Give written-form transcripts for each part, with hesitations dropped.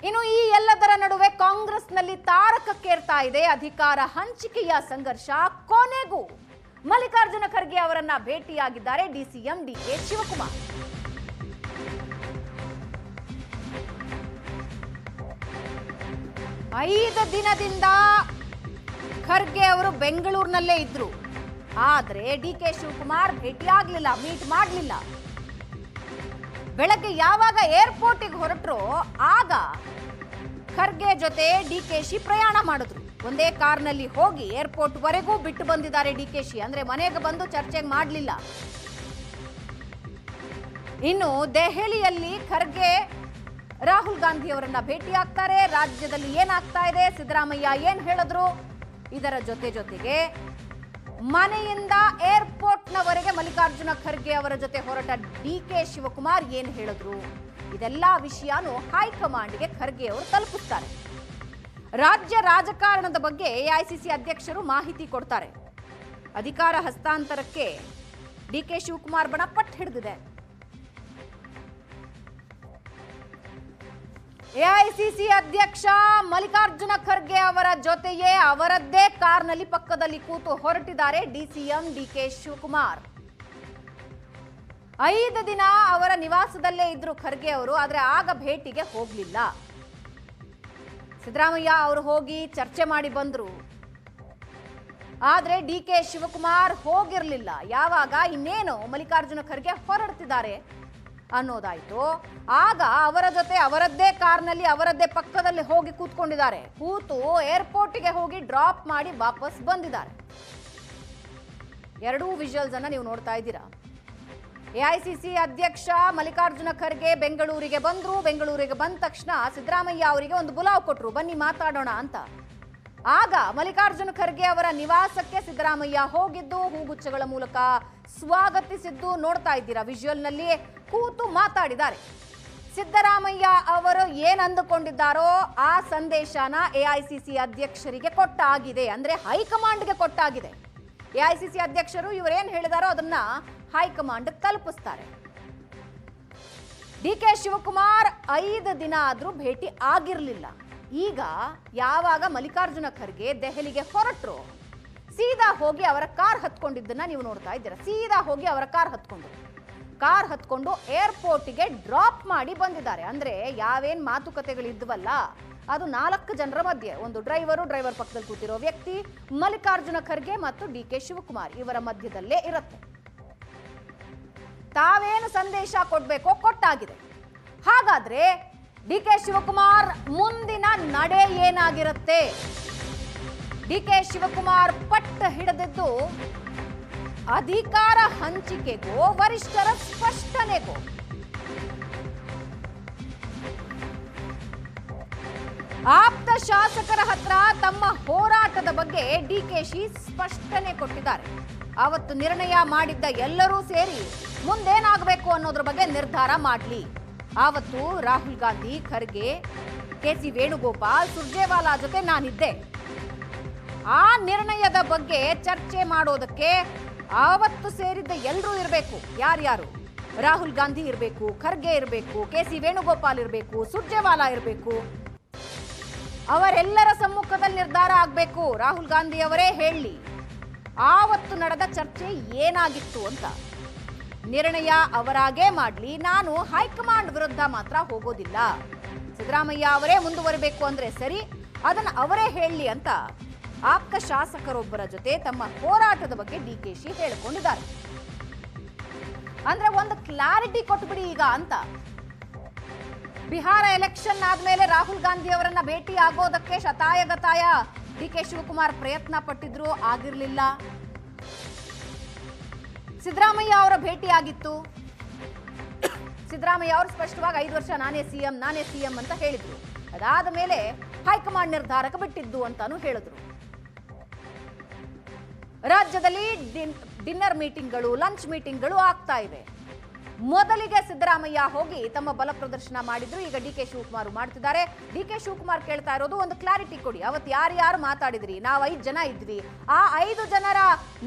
ಇನ್ನು ಈ ಎಲ್ಲದರ ನಡುವೆ ಕಾಂಗ್ರೆಸ್ನಲ್ಲಿ ತಾರಕಕ್ಕೇರ್ತಾ ಇದೆ ಅಧಿಕಾರ ಹಂಚಿಕೆಯ ಸಂಘರ್ಷ. ಕೊನೆಗೂ ಮಲ್ಲಿಕಾರ್ಜುನ ಖರ್ಗೆ ಅವರನ್ನ ಭೇಟಿಯಾಗಿದ್ದಾರೆ ಡಿಸಿಎಂ ಡಿಕೆ ಶಿವಕುಮಾರ್. ಐದು ದಿನದಿಂದ ಖರ್ಗೆ ಅವರು ಬೆಂಗಳೂರಿನಲ್ಲೇ ಇದ್ರು. ಆದ್ರೆ ಡಿಕೆ ಶಿವಕುಮಾರ್ ಭೇಟಿಯಾಗಲಿಲ್ಲ, ಮೀಟ್ ಮಾಡಲಿಲ್ಲ. ಬೆಳಗ್ಗೆ ಯಾವಾಗ ಏರ್ಪೋರ್ಟಿಗೆ ಹೊರಟರು ಆಗ ಖರ್ಗೆ ಜೊತೆ ಡಿಕೆಶಿ ಪ್ರಯಾಣ ಮಾಡಿದ್ರು. ಒಂದೇ ಕಾರ್ನಲ್ಲಿ ಹೋಗಿ ಏರ್ಪೋರ್ಟ್ ವರೆಗೂ ಬಿಟ್ಟು ಬಂದಿದ್ದಾರೆ ಡಿಕೆಶಿ. ಅಂದ್ರೆ ಮನೆಗೆ ಬಂದು ಚರ್ಚೆ ಮಾಡಲಿಲ್ಲ. ಇನ್ನು ದೆಹಲಿಯಲ್ಲಿ ಖರ್ಗೆ ರಾಹುಲ್ ಗಾಂಧಿ ಅವರನ್ನ ಭೇಟಿಯಾಗ್ತಾರೆ. ರಾಜ್ಯದಲ್ಲಿ ಏನಾಗ್ತಾ ಇದೆ, ಸಿದ್ದರಾಮಯ್ಯ ಏನ್ ಹೇಳಿದ್ರು, ಇದರ ಜೊತೆಗೆ ಮನೆಯಿಂದ ಏರ್ಪೋರ್ಟ್ನವರೆಗೆ ಮಲ್ಲಿಕಾರ್ಜುನ ಖರ್ಗೆ ಅವರ ಜೊತೆ ಹೊರಟ ಡಿಕೆ ಶಿವಕುಮಾರ್ ಏನ್ ಹೇಳಿದ್ರು, ಇದೆಲ್ಲ ವಿಷಯನೂ ಹೈಕಮಾಂಡ್ಗೆ ಖರ್ಗೆ ಅವರು ತಲುಪಿಸ್ತಾರೆ. ರಾಜ್ಯ ರಾಜಕಾರಣದ ಬಗ್ಗೆ ಎಐಸಿಸಿ ಅಧ್ಯಕ್ಷರು ಮಾಹಿತಿ ಕೊಡ್ತಾರೆ. ಅಧಿಕಾರ ಹಸ್ತಾಂತರಕ್ಕೆ ಡಿಕೆ ಶಿವಕುಮಾರ್ ಬಣ ಪಟ್ಟು ಹಿಡಿದಿದೆ. ಎಐಸಿಸಿ ಅಧ್ಯಕ್ಷ ಮಲ್ಲಿಕಾರ್ಜುನ ಖರ್ಗೆ ಅವರ ಜೊತೆಯೇ ಅವರದ್ದೇ ಕಾರ್ನಲ್ಲಿ ಪಕ್ಕದಲ್ಲಿ ಕೂತು ಹೊರಟಿದ್ದಾರೆ ಡಿಸಿಎಂ ಡಿಕೆ ಶಿವಕುಮಾರ್. 5 ದಿನ ಅವರ ನಿವಾಸದಲ್ಲೇ ಇದ್ರು ಖರ್ಗೆ ಅವರು. ಆದ್ರೆ ಆಗ ಭೇಟಿಗೆ ಹೋಗ್ಲಿಲ್ಲ. ಸಿದ್ದರಾಮಯ್ಯ ಅವರು ಹೋಗಿ ಚರ್ಚೆ ಮಾಡಿ ಬಂದ್ರು. ಆದ್ರೆ ಡಿಕೆ ಶಿವಕುಮಾರ್ ಹೋಗಿರ್ಲಿಲ್ಲ. ಯಾವಾಗ ಇನ್ನೇನು ಮಲ್ಲಿಕಾರ್ಜುನ ಖರ್ಗೆ ಹೊರಡ್ತಿದ್ದಾರೆ ಅನ್ನೋದಾಯ್ತು, ಆಗ ಅವರ ಜೊತೆ ಅವರದ್ದೇ ಕಾರ್ನಲ್ಲಿ ಅವರದ್ದೇ ಪಕ್ಕದಲ್ಲಿ ಹೋಗಿ ಕೂತ್ಕೊಂಡಿದ್ದಾರೆ. ಕೂತು ಏರ್ಪೋರ್ಟ್ಗೆ ಹೋಗಿ ಡ್ರಾಪ್ ಮಾಡಿ ವಾಪಸ್ ಬಂದಿದ್ದಾರೆ. ಎರಡೂ ವಿಜುವಲ್ಸ್ ಅನ್ನ ನೀವು ನೋಡ್ತಾ ಇದ್ದೀರಾ. ಎಐಸಿಸಿ ಅಧ್ಯಕ್ಷ ಮಲ್ಲಿಕಾರ್ಜುನ ಖರ್ಗೆ ಬೆಂಗಳೂರಿಗೆ ಬಂದ್ರು. ಬೆಂಗಳೂರಿಗೆ ಬಂದ ತಕ್ಷಣ ಸಿದ್ದರಾಮಯ್ಯ ಅವರಿಗೆ ಒಂದು ಬುಲಾವ್ ಕೊಟ್ರು, ಬನ್ನಿ ಮಾತಾಡೋಣ ಅಂತ. ಆಗ ಮಲ್ಲಿಕಾರ್ಜುನ ಖರ್ಗೆ ಅವರ ನಿವಾಸಕ್ಕೆ ಸಿದ್ದರಾಮಯ್ಯ ಹೋಗಿದ್ದು, ಹೂಗುಚ್ಛಗಳ ಮೂಲಕ ಸ್ವಾಗತಿಸಿದ್ದು ನೋಡ್ತಾ ಇದ್ದೀರಾ. ವಿಜುವಲ್ ನಲ್ಲಿ ಕೂತು ಮಾತಾಡಿದ್ದಾರೆ. ಸಿದ್ದರಾಮಯ್ಯ ಅವರು ಏನ್ ಅಂದುಕೊಂಡಿದ್ದಾರೋ ಆ ಸಂದೇಶನ ಎಐಸಿಸಿ ಅಧ್ಯಕ್ಷರಿಗೆ ಕೊಟ್ಟಾಗಿದೆ. ಅಂದ್ರೆ ಹೈಕಮಾಂಡ್ಗೆ ಕೊಟ್ಟಾಗಿದೆ. ಎಐಸಿಸಿ ಅಧ್ಯಕ್ಷರು ಇವರೇನ್ ಹೇಳಿದಾರೋ ಅದನ್ನ ಹೈಕಮಾಂಡ್ ತಲುಪಿಸ್ತಾರೆ. ಡಿಕೆ ಶಿವಕುಮಾರ್ 5 ದಿನ ಆದ್ರೂ ಭೇಟಿ ಆಗಿರ್ಲಿಲ್ಲ. ಈಗ ಯಾವಾಗ ಮಲ್ಲಿಕಾರ್ಜುನ ಖರ್ಗೆ ದೆಹಲಿಗೆ ಹೊರಟ್ರು, ಸೀದಾ ಹೋಗಿ ಅವರ ಕಾರ್ ಹತ್ಕೊಂಡಿದ್ದನ್ನ ನೀವು ನೋಡ್ತಾ ಇದ್ದೀರಾ. ಸೀದಾ ಹೋಗಿ ಅವರ ಕಾರ್ ಹತ್ಕೊಂಡು ಏರ್ಪೋರ್ಟಿಗೆ ಡ್ರಾಪ್ ಮಾಡಿ ಬಂದಿದ್ದಾರೆ. ಅಂದ್ರೆ ಯಾವೇನ್ ಮಾತುಕತೆಗಳಿದ್ವಲ್ಲ ಅದು 4 ಜನರ ಮಧ್ಯೆ, ಒಂದು ಡ್ರೈವರ್ ಪಕ್ಕದಲ್ಲಿ ಕೂತಿರೋ ವ್ಯಕ್ತಿ, ಮಲ್ಲಿಕಾರ್ಜುನ ಖರ್ಗೆ ಮತ್ತು ಡಿಕೆ ಶಿವಕುಮಾರ್ ಇವರ ಮಧ್ಯದಲ್ಲೇ ಇರುತ್ತೆ. ತಾವೇನು ಸಂದೇಶ ಕೊಡ್ಬೇಕೋ ಕೊಟ್ಟಾಗಿದೆ. ಹಾಗಾದ್ರೆ ಡಿಕೆ ಶಿವಕುಮಾರ್ ಮುಂದಿನ ನಡೆ ಏನಾಗಿರುತ್ತೆ? ಡಿಕೆ ಶಿವಕುಮಾರ್ ಪಟ್ಟು ಹಿಡಿದಿದ್ದು ಅಧಿಕಾರ ಹಂಚಿಕೆಗೋ ವರಿಷ್ಠರ ಸ್ಪಷ್ಟನೆಗೋ? ಆಪ್ತ ಶಾಸಕರ ಹತ್ರ ತಮ್ಮ ಹೋರಾಟದ ಬಗ್ಗೆ ಡಿಕೆಶಿ ಸ್ಪಷ್ಟನೆ ಕೊಟ್ಟಿದ್ದಾರೆ. ಅವತ್ತು ನಿರ್ಣಯ ಮಾಡಿದ್ದ ಎಲ್ಲರೂ ಸೇರಿ ಮುಂದೇನಾಗಬೇಕು ಅನ್ನೋದ್ರ ಬಗ್ಗೆ ನಿರ್ಧಾರ ಮಾಡಲಿ. ಆವತ್ತು ರಾಹುಲ್ ಗಾಂಧಿ, ಖರ್ಗೆ, ಕೆಸಿ ವೇಣುಗೋಪಾಲ್, ಸುರ್ಜೇವಾಲಾ ಜೊತೆ ನಾನಿದ್ದೆ. ಆ ನಿರ್ಣಯದ ಬಗ್ಗೆ ಚರ್ಚೆ ಮಾಡೋದಕ್ಕೆ ಆವತ್ತು ಸೇರಿದ್ದ ಎಲ್ಲರೂ ಇರಬೇಕು. ಯಾರ್ಯಾರು? ರಾಹುಲ್ ಗಾಂಧಿ ಇರಬೇಕು, ಖರ್ಗೆ ಇರಬೇಕು, ಕೆಸಿ ವೇಣುಗೋಪಾಲ್ ಇರಬೇಕು, ಸುರ್ಜೇವಾಲಾ ಇರಬೇಕು. ಅವರೆಲ್ಲರ ಸಮ್ಮುಖದಲ್ಲಿ ನಿರ್ಧಾರ ಆಗಬೇಕು. ರಾಹುಲ್ ಗಾಂಧಿ ಅವರೇ ಹೇಳಿ ಆವತ್ತು ನಡೆದ ಚರ್ಚೆ ಏನಾಗಿತ್ತು ಅಂತ. ನಿರ್ಣಯ ಅವರಾಗೇ ಮಾಡಲಿ, ನಾನು ಹೈಕಮಾಂಡ್ ವಿರುದ್ಧ ಮಾತ್ರ ಹೋಗೋದಿಲ್ಲ. ಸಿದ್ದರಾಮಯ್ಯ ಅವರೇ ಮುಂದುವರಬೇಕು ಅಂದ್ರೆ ಸರಿ, ಅದನ್ನು ಅವರೇ ಹೇಳಲಿ ಅಂತ ಆಪ್ತ ಶಾಸಕರೊಬ್ಬರ ಜೊತೆ ತಮ್ಮ ಹೋರಾಟದ ಬಗ್ಗೆ ಡಿಕೆಶಿ ಹೇಳಿಕೊಂಡಿದ್ದಾರೆ. ಅಂದ್ರೆ ಒಂದು ಕ್ಲಾರಿಟಿ ಕೊಟ್ಬಿಡಿ ಈಗ ಅಂತ. ಬಿಹಾರ ಎಲೆಕ್ಷನ್ ಆದ್ಮೇಲೆ ರಾಹುಲ್ ಗಾಂಧಿ ಅವರನ್ನ ಭೇಟಿ ಆಗೋದಕ್ಕೆ ಶತಾಯಗತಾಯ ಡಿಕೆ ಶಿವಕುಮಾರ್ ಪ್ರಯತ್ನ ಪಟ್ಟಿದ್ರು, ಆಗಿರ್ಲಿಲ್ಲ. ಸಿದ್ದರಾಮಯ್ಯ ಅವರ ಭೇಟಿ ಆಗಿತ್ತು. ಸಿದ್ದರಾಮಯ್ಯ ಅವರು ಸ್ಪಷ್ಟವಾಗಿ 5 ವರ್ಷ ನಾನೇ ಸಿಎಂ ಅಂತ ಹೇಳಿದ್ರು. ಅದಾದ ಮೇಲೆ ಹೈಕಮಾಂಡ್ ನಿರ್ಧಾರಕ್ಕೆ ಬಿಟ್ಟಿದ್ದು ಅಂತಾನು ಹೇಳಿದ್ರು. ರಾಜ್ಯದಲ್ಲಿ ಡಿನ್ನರ್ ಮೀಟಿಂಗ್ಗಳು, ಲಂಚ್ ಮೀಟಿಂಗ್ಗಳು ಆಗ್ತಾ ಇವೆ. ಮೊದಲಿಗೆ ಸಿದ್ದರಾಮಯ್ಯ ಹೋಗಿ ತಮ್ಮ ಬಲ ಪ್ರದರ್ಶನ ಮಾಡಿದ್ರು. ಈಗ ಡಿಕೆ ಶಿವಕುಮಾರ್ ಮಾಡ್ತಿದ್ದಾರೆ. ಡಿಕೆ ಶಿವಕುಮಾರ್ ಕೇಳ್ತಾ ಇರೋದು ಒಂದು ಕ್ಲಾರಿಟಿ ಕೊಡಿ. ಅವತ್ತು ಯಾರ್ಯಾರು ಮಾತಾಡಿದ್ರಿ? ನಾವು 5 ಜನ ಇದ್ವಿ. ಆ 5 ಜನರ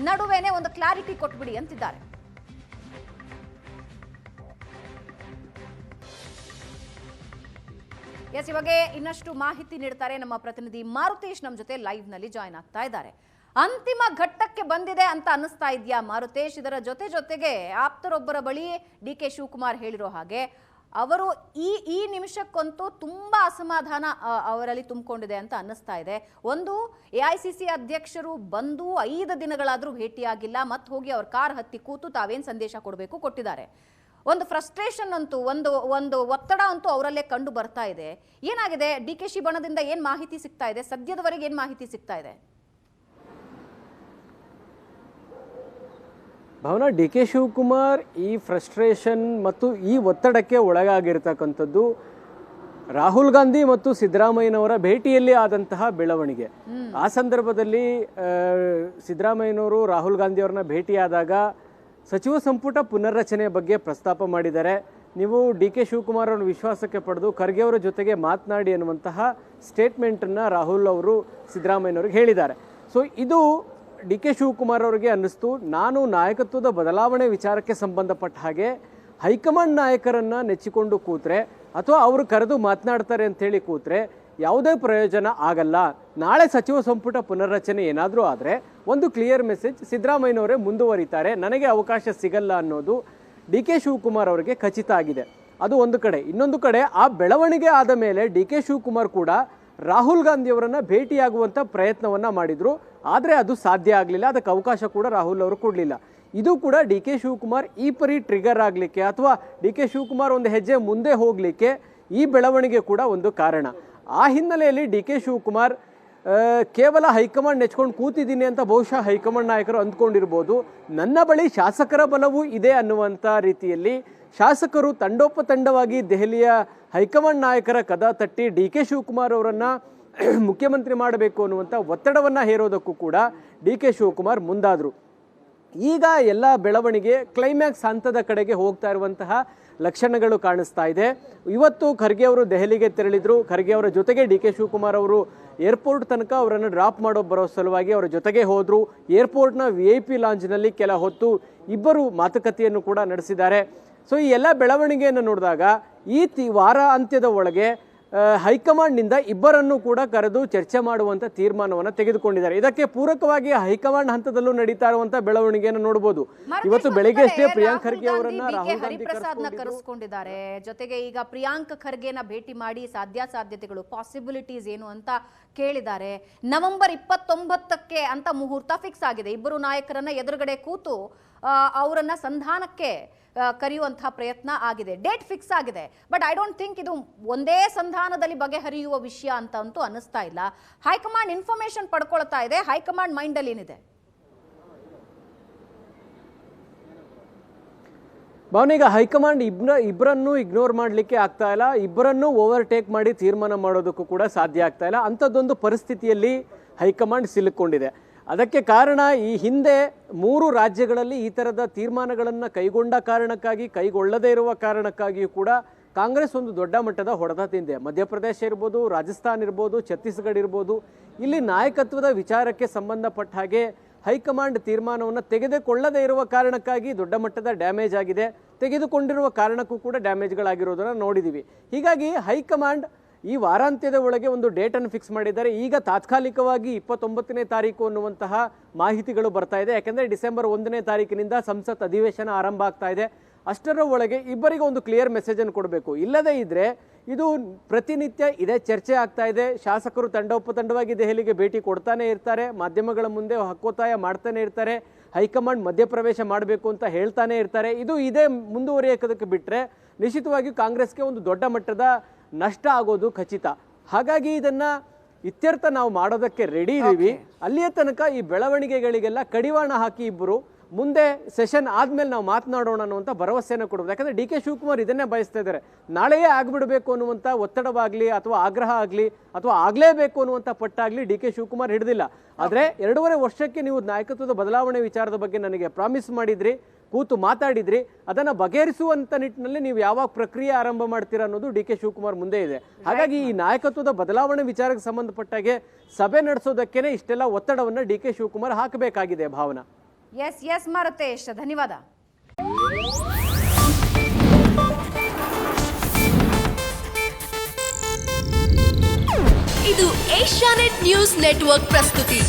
ನಡುವೆನೆ ಒಂದು ಕ್ಲಾರಿಟಿ ಕೊಟ್ಬಿಡಿ ಅಂತಿದ್ದಾರೆ. ಎಸ್, ಇವಾಗೆ ಇನ್ನಷ್ಟು ಮಾಹಿತಿ ನೀಡ್ತಾರೆ ನಮ್ಮ ಪ್ರತಿನಿಧಿ ಮಾರುತೇಶ್. ನಮ್ಮ ಜೊತೆ ಲೈವ್ ನಲ್ಲಿ ಜಾಯ್ನ್ ಆಗ್ತಾ ಇದ್ದಾರೆ. ಅಂತಿಮ ಘಟ್ಟಕ್ಕೆ ಬಂದಿದೆ ಅಂತ ಅನ್ನಿಸ್ತಾ ಇದೆಯಾ ಮಾರುತೇಶ್? ಇದರ ಜೊತೆಗೆ ಆಪ್ತರೊಬ್ಬರ ಬಳಿ ಡಿ ಕೆ ಶಿವಕುಮಾರ್ ಹೇಳಿರೋ ಹಾಗೆ ಅವರು ಈ ನಿಮಿಷಕ್ಕಂತೂ ತುಂಬಾ ಅಸಮಾಧಾನ ಅವರಲ್ಲಿ ತುಂಬಿಕೊಂಡಿದೆ ಅಂತ ಅನ್ನಿಸ್ತಾ ಇದೆ. ಒಂದು, AICC ಅಧ್ಯಕ್ಷರು ಬಂದು 5 ದಿನಗಳಾದ್ರೂ ಭೇಟಿಯಾಗಿಲ್ಲ, ಮತ್ತೆ ಹೋಗಿ ಅವ್ರ ಕಾರ್ ಹತ್ತಿ ಕೂತು ತಾವೇನ್ ಸಂದೇಶ ಕೊಡಬೇಕು ಕೊಟ್ಟಿದ್ದಾರೆ. ಒಂದು ಫ್ರಸ್ಟ್ರೇಷನ್ ಅಂತೂ, ಒಂದು ಒತ್ತಡ ಅಂತೂ ಅವರಲ್ಲೇ ಕಂಡು ಬರ್ತಾ ಇದೆ. ಏನಾಗಿದೆ? DKಶಿ ಬಣದಿಂದ ಏನ್ ಮಾಹಿತಿ ಸಿಗ್ತಾ ಇದೆ? ಸದ್ಯದವರೆಗೆ ಏನ್ ಮಾಹಿತಿ ಸಿಗ್ತಾ ಇದೆ? ಭಾವನಾ, ಡಿ ಕೆ ಶಿವಕುಮಾರ್ ಈ ಫ್ರಸ್ಟ್ರೇಷನ್ ಮತ್ತು ಈ ಒತ್ತಡಕ್ಕೆ ಒಳಗಾಗಿರ್ತಕ್ಕಂಥದ್ದು ರಾಹುಲ್ ಗಾಂಧಿ ಮತ್ತು ಸಿದ್ದರಾಮಯ್ಯನವರ ಭೇಟಿಯಲ್ಲಿ ಆದಂತಹ ಬೆಳವಣಿಗೆ. ಆ ಸಂದರ್ಭದಲ್ಲಿ ಸಿದ್ದರಾಮಯ್ಯನವರು ರಾಹುಲ್ ಗಾಂಧಿ ಅವರನ್ನ ಭೇಟಿಯಾದಾಗ ಸಚಿವ ಸಂಪುಟ ಪುನರ್ರಚನೆ ಬಗ್ಗೆ ಪ್ರಸ್ತಾಪ ಮಾಡಿದ್ದಾರೆ. ನೀವು ಡಿ ಕೆ ಶಿವಕುಮಾರ್ ಅವರ ವಿಶ್ವಾಸಕ್ಕೆ ಪಡೆದು ಖರ್ಗೆ ಅವರ ಜೊತೆಗೆ ಮಾತನಾಡಿ ಅನ್ನುವಂತಹ ಸ್ಟೇಟ್ಮೆಂಟನ್ನು ರಾಹುಲ್ ಅವರು ಸಿದ್ದರಾಮಯ್ಯನವ್ರಿಗೆ ಹೇಳಿದ್ದಾರೆ. ಸೊ ಇದು ಡಿ ಕೆ ಶಿವಕುಮಾರ್ ಅವರಿಗೆ ಅನ್ನಿಸ್ತು, ನಾನು ನಾಯಕತ್ವದ ಬದಲಾವಣೆ ವಿಚಾರಕ್ಕೆ ಸಂಬಂಧಪಟ್ಟ ಹಾಗೆ ಹೈಕಮಾಂಡ್ ನಾಯಕರನ್ನು ನೆಚ್ಚಿಕೊಂಡು ಕೂತ್ರೆ ಅಥವಾ ಅವರು ಕರೆದು ಮಾತನಾಡ್ತಾರೆ ಅಂತೇಳಿ ಕೂತ್ರೆ ಯಾವುದೇ ಪ್ರಯೋಜನ ಆಗಲ್ಲ. ನಾಳೆ ಸಚಿವ ಸಂಪುಟ ಪುನರ್ರಚನೆ ಏನಾದರೂ ಆದರೆ ಒಂದು ಕ್ಲಿಯರ್ ಮೆಸೇಜ್, ಸಿದ್ದರಾಮಯ್ಯನವರೇ ಮುಂದುವರಿತಾರೆ, ನನಗೆ ಅವಕಾಶ ಸಿಗಲ್ಲ ಅನ್ನೋದು ಡಿ ಕೆ ಶಿವಕುಮಾರ್ ಅವರಿಗೆ ಖಚಿತ ಆಗಿದೆ. ಅದು ಒಂದು ಕಡೆ. ಇನ್ನೊಂದು ಕಡೆ, ಆ ಬೆಳವಣಿಗೆ ಆದ ಮೇಲೆ ಡಿ ಕೆ ಶಿವಕುಮಾರ್ ಕೂಡ ರಾಹುಲ್ ಗಾಂಧಿ ಅವರನ್ನು ಭೇಟಿಯಾಗುವಂಥ ಪ್ರಯತ್ನವನ್ನು ಮಾಡಿದರು. ಆದರೆ ಅದು ಸಾಧ್ಯ ಆಗಲಿಲ್ಲ, ಅದಕ್ಕೆ ಅವಕಾಶ ಕೂಡ ರಾಹುಲ್ ಅವರು ಕೊಡಲಿಲ್ಲ. ಇದು ಕೂಡ ಡಿ ಕೆ ಶಿವಕುಮಾರ್ ಈ ಪರಿ ಟ್ರಿಗರ್ ಆಗಲಿಕ್ಕೆ ಅಥವಾ ಡಿ ಕೆ ಶಿವಕುಮಾರ್ ಒಂದು ಹೆಜ್ಜೆ ಮುಂದೆ ಹೋಗಲಿಕ್ಕೆ ಈ ಬೆಳವಣಿಗೆ ಕೂಡ ಒಂದು ಕಾರಣ. ಆ ಹಿನ್ನೆಲೆಯಲ್ಲಿ ಡಿ ಕೆ ಶಿವಕುಮಾರ್ ಕೇವಲ ಹೈಕಮಾಂಡ್ ನೆಚ್ಕೊಂಡು ಕೂತಿದ್ದೀನಿ ಅಂತ ಬಹುಶಃ ಹೈಕಮಾಂಡ್ ನಾಯಕರು ಅಂದ್ಕೊಂಡಿರ್ಬೋದು. ನನ್ನ ಬಳಿ ಶಾಸಕರ ಬಲವೂ ಇದೆ ಅನ್ನುವಂಥ ರೀತಿಯಲ್ಲಿ ಶಾಸಕರು ತಂಡೋಪತಂಡವಾಗಿ ದೆಹಲಿಯ ಹೈಕಮಾಂಡ್ ನಾಯಕರ ಕದ ತಟ್ಟಿ ಡಿ ಕೆ ಶಿವಕುಮಾರ್ ಅವರನ್ನು ಮುಖ್ಯಮಂತ್ರಿ ಮಾಡಬೇಕು ಅನ್ನುವಂಥ ಒತ್ತಡವನ್ನು ಹೇರೋದಕ್ಕೂ ಕೂಡ ಡಿ ಕೆ ಶಿವಕುಮಾರ್ ಮುಂದಾದರು. ಈಗ ಎಲ್ಲ ಬೆಳವಣಿಗೆ ಕ್ಲೈಮ್ಯಾಕ್ಸ್ ಹಂತದ ಕಡೆಗೆ ಹೋಗ್ತಾ ಇರುವಂತಹ ಲಕ್ಷಣಗಳು ಕಾಣಿಸ್ತಾ ಇದೆ. ಇವತ್ತು ಖರ್ಗೆ ಅವರು ದೆಹಲಿಗೆ ತೆರಳಿದ್ರು. ಖರ್ಗೆ ಅವರ ಜೊತೆಗೆ ಡಿ ಕೆ ಶಿವಕುಮಾರ್ ಅವರು ಏರ್ಪೋರ್ಟ್ ತನಕ ಅವರನ್ನು ಡ್ರಾಪ್ ಬರೋ ಸಲುವಾಗಿ ಅವರ ಜೊತೆಗೆ ಹೋದರು. ಏರ್ಪೋರ್ಟ್ನ VIP ಲಾಂಜ್ನಲ್ಲಿ ಕೆಲ ಹೊತ್ತು ಇಬ್ಬರು ಮಾತುಕತೆಯನ್ನು ಕೂಡ ನಡೆಸಿದ್ದಾರೆ. ಸೊ ಈ ಎಲ್ಲ ಬೆಳವಣಿಗೆಯನ್ನು ನೋಡಿದಾಗ ಈ ವಾರ ಅಂತ್ಯದ ಒಳಗೆ ಹೈಕಮಾಂಡ್ನಿಂದ ಇಬ್ಬರನ್ನು ಕೂಡ ಕರೆದು ಚರ್ಚೆ ಮಾಡುವಂಥ ತೀರ್ಮಾನವನ್ನು ತೆಗೆದುಕೊಂಡಿದ್ದಾರೆ. ಇದಕ್ಕೆ ಪೂರಕವಾಗಿ ಹೈಕಮಾಂಡ್ ಹಂತದಲ್ಲೂ ನಡೀತಾ ಇರುವಂತಹ ಬೆಳವಣಿಗೆಯನ್ನು ನೋಡಬಹುದು. ಇವತ್ತು ಬೆಳಗ್ಗೆ ಅಷ್ಟೇ ಪ್ರಿಯಾಂಕ್ ಖರ್ಗೆ ಅವರನ್ನ ರಾಹುಲ್ ಗಾಂಧಿ ಕರೆಸ್ಕೊಂಡಿದ್ದಾರೆ. ಜೊತೆಗೆ ಈಗ ಪ್ರಿಯಾಂಕ್ ಖರ್ಗೆನ ಭೇಟಿ ಮಾಡಿ ಸಾಧ್ಯತೆಗಳು, ಪಾಸಿಬಿಲಿಟೀಸ್ ಏನು ಅಂತ ಕೇಳಿದ್ದಾರೆ. ನವೆಂಬರ್ 29ಕ್ಕೆ ಅಂತ ಮುಹೂರ್ತ ಫಿಕ್ಸ್ ಆಗಿದೆ. ಇಬ್ಬರು ನಾಯಕರನ್ನ ಎದುರುಗಡೆ ಕೂತು ಅವರನ್ನ ಸಂಧಾನಕ್ಕೆ ಕರೆಯುವಂತಹ ಪ್ರಯತ್ನ ಆಗಿದೆ. ಡೇಟ್ ಫಿಕ್ಸ್ ಆಗಿದೆ. ಬಟ್ ಐ ಡೋಂಟ್ ಥಿಂಕ್ ಇದು ಒಂದೇ ಸಂಧಾನದಲ್ಲಿ ಬಗೆಹರಿಯುವ ವಿಷಯ ಅಂತ ಅಂತೂ ಅನ್ನಿಸ್ತಾ ಇಲ್ಲ. ಹೈಕಮಾಂಡ್ ಇನ್ಫಾರ್ಮೇಶನ್ ಪಡ್ಕೊಳ್ತಾ ಇದೆ. ಹೈಕಮಾಂಡ್ ಮೈಂಡ್ ಅಲ್ಲಿ ಏನಿದೆ? ಭಾವನೀಗ ಹೈಕಮಾಂಡ್ ಇಬ್ಬರನ್ನು ಇಗ್ನೋರ್ ಮಾಡಲಿಕ್ಕೆ ಆಗ್ತಾ ಇಲ್ಲ. ಇಬ್ಬರನ್ನು ಓವರ್ಟೇಕ್ ಮಾಡಿ ತೀರ್ಮಾನ ಮಾಡೋದಕ್ಕೂ ಕೂಡ ಸಾಧ್ಯ ಆಗ್ತಾ ಇಲ್ಲ. ಅಂಥದ್ದೊಂದು ಪರಿಸ್ಥಿತಿಯಲ್ಲಿ ಹೈಕಮಾಂಡ್ ಸಿಲುಕೊಂಡಿದೆ. ಅದಕ್ಕೆ ಕಾರಣ, ಈ ಹಿಂದೆ 3 ರಾಜ್ಯಗಳಲ್ಲಿ ಈ ಥರದ ತೀರ್ಮಾನಗಳನ್ನು ಕೈಗೊಂಡ ಕಾರಣಕ್ಕಾಗಿ, ಕೈಗೊಳ್ಳದೇ ಇರುವ ಕಾರಣಕ್ಕಾಗಿಯೂ ಕೂಡ ಕಾಂಗ್ರೆಸ್ ಒಂದು ದೊಡ್ಡ ಮಟ್ಟದ ಹೊಡೆತ ತಿಂದೆ. ಮಧ್ಯಪ್ರದೇಶ ಇರ್ಬೋದು, ರಾಜಸ್ಥಾನ್ ಇರ್ಬೋದು, ಛತ್ತೀಸ್ಗಢ ಇರ್ಬೋದು, ಇಲ್ಲಿ ನಾಯಕತ್ವದ ವಿಚಾರಕ್ಕೆ ಸಂಬಂಧಪಟ್ಟ ಹಾಗೆ ಹೈಕಮಾಂಡ್ ತೀರ್ಮಾನವನ್ನು ತೆಗೆದುಕೊಳ್ಳದೇ ಇರುವ ಕಾರಣಕ್ಕಾಗಿ ದೊಡ್ಡ ಮಟ್ಟದ ಡ್ಯಾಮೇಜ್ ಆಗಿದೆ. ತೆಗೆದುಕೊಂಡಿರುವ ಕಾರಣಕ್ಕೂ ಕೂಡ ಡ್ಯಾಮೇಜ್ಗಳಾಗಿರೋದನ್ನು ನೋಡಿದ್ದೀವಿ. ಹೀಗಾಗಿ ಹೈಕಮಾಂಡ್ ಈ ವಾರಾಂತ್ಯದ ಒಳಗೆ ಒಂದು ಡೇಟನ್ನು ಫಿಕ್ಸ್ ಮಾಡಿದ್ದಾರೆ. ಈಗ ತಾತ್ಕಾಲಿಕವಾಗಿ 29ನೇ ತಾರೀಕು ಅನ್ನುವಂತಹ ಮಾಹಿತಿಗಳು ಬರ್ತಾ ಇದೆ. ಯಾಕೆಂದರೆ ಡಿಸೆಂಬರ್ 1ನೇ ತಾರೀಕಿನಿಂದ ಸಂಸತ್ ಅಧಿವೇಶನ ಆರಂಭ ಆಗ್ತಾ ಇದೆ. ಅಷ್ಟರ ಒಳಗೆ ಇಬ್ಬರಿಗೆ ಒಂದು ಕ್ಲಿಯರ್ ಮೆಸೇಜನ್ನು ಕೊಡಬೇಕು. ಇಲ್ಲದೇ ಇದ್ದರೆ ಇದು ಪ್ರತಿನಿತ್ಯ ಇದೇ ಚರ್ಚೆ ಆಗ್ತಾ ಇದೆ. ಶಾಸಕರು ತಂಡೋಪತಂಡವಾಗಿ ದೆಹಲಿಗೆ ಭೇಟಿ ಕೊಡ್ತಾನೆ ಇರ್ತಾರೆ, ಮಾಧ್ಯಮಗಳ ಮುಂದೆ ಹಕ್ಕೊತ್ತಾಯ ಮಾಡ್ತಾನೆ ಇರ್ತಾರೆ, ಹೈಕಮಾಂಡ್ ಮಧ್ಯಪ್ರವೇಶ ಮಾಡಬೇಕು ಅಂತ ಹೇಳ್ತಾನೆ ಇರ್ತಾರೆ. ಇದೇ ಮುಂದುವರಿಯೋದಕ್ಕೆ ಬಿಟ್ಟರೆ ನಿಶ್ಚಿತವಾಗಿ ಕಾಂಗ್ರೆಸ್ಗೆ ಒಂದು ದೊಡ್ಡ ಮಟ್ಟದ ನಷ್ಟ ಆಗೋದು ಖಚಿತ. ಹಾಗಾಗಿ ಇದನ್ನ ಇತ್ಯರ್ಥ ನಾವು ಮಾಡೋದಕ್ಕೆ ರೆಡಿ ಇದ್ದೀವಿ. ಅಲ್ಲಿಯ ತನಕ ಈ ಬೆಳವಣಿಗೆಗಳಿಗೆಲ್ಲ ಕಡಿವಾಣ ಹಾಕಿ ಇಬ್ಬರು ಮುಂದೆ ಸೆಷನ್ ಆದ್ಮೇಲೆ ನಾವು ಮಾತನಾಡೋಣ ಅನ್ನುವಂಥ ಭರವಸೆಯನ್ನು ಕೊಡಬಹುದು. ಯಾಕಂದ್ರೆ ಡಿ ಕೆ ಶಿವಕುಮಾರ್ ಇದನ್ನೇ ಬಯಸ್ತಾ ಇದ್ದಾರೆ. ನಾಳೆಯೇ ಆಗ್ಬಿಡಬೇಕು ಅನ್ನುವಂಥ ಒತ್ತಡವಾಗ್ಲಿ ಅಥವಾ ಆಗ್ರಹ ಆಗಲಿ ಅಥವಾ ಆಗ್ಲೇಬೇಕು ಅನ್ನುವಂಥ ಪಟ್ಟಾಗ್ಲಿ ಡಿ ಕೆ ಶಿವಕುಮಾರ್ ಹಿಡಿದಿಲ್ಲ. ಆದ್ರೆ 2.5 ವರ್ಷಕ್ಕೆ ನೀವು ನಾಯಕತ್ವದ ಬದಲಾವಣೆ ವಿಚಾರದ ಬಗ್ಗೆ ನನಗೆ ಪ್ರಾಮಿಸ್ ಮಾಡಿದ್ರಿ, ಕೂತು ಮಾತಾಡಿದ್ರಿ, ಅದನ್ನ ಬಗೆಹರಿಸುವಂತ ನಿಟ್ಟಿನಲ್ಲಿ ನೀವು ಯಾವಾಗ ಪ್ರಕ್ರಿಯೆ ಆರಂಭ ಮಾಡ್ತೀರಾ ಅನ್ನೋದು ಡಿ ಕೆ ಶಿವಕುಮಾರ್ ಮುಂದೆ ಇದೆ. ಹಾಗಾಗಿ ಈ ನಾಯಕತ್ವದ ಬದಲಾವಣೆ ವಿಚಾರಕ್ಕೆ ಸಂಬಂಧಪಟ್ಟಾಗೆ ಸಭೆ ನಡೆಸೋದಕ್ಕೇನೆ ಇಷ್ಟೆಲ್ಲ ಒತ್ತಡವನ್ನ ಡಿ ಕೆ ಶಿವಕುಮಾರ್ ಹಾಕಬೇಕಾಗಿದೆ. ಭಾವನಾ. ಎಸ್ ಮಾರುತೇಶ್, ಧನ್ಯವಾದ. ಇದು ಏಷ್ಯಾನೆಟ್ ನ್ಯೂಸ್ ನೆಟ್ವರ್ಕ್ ಪ್ರಸ್ತುತಿ.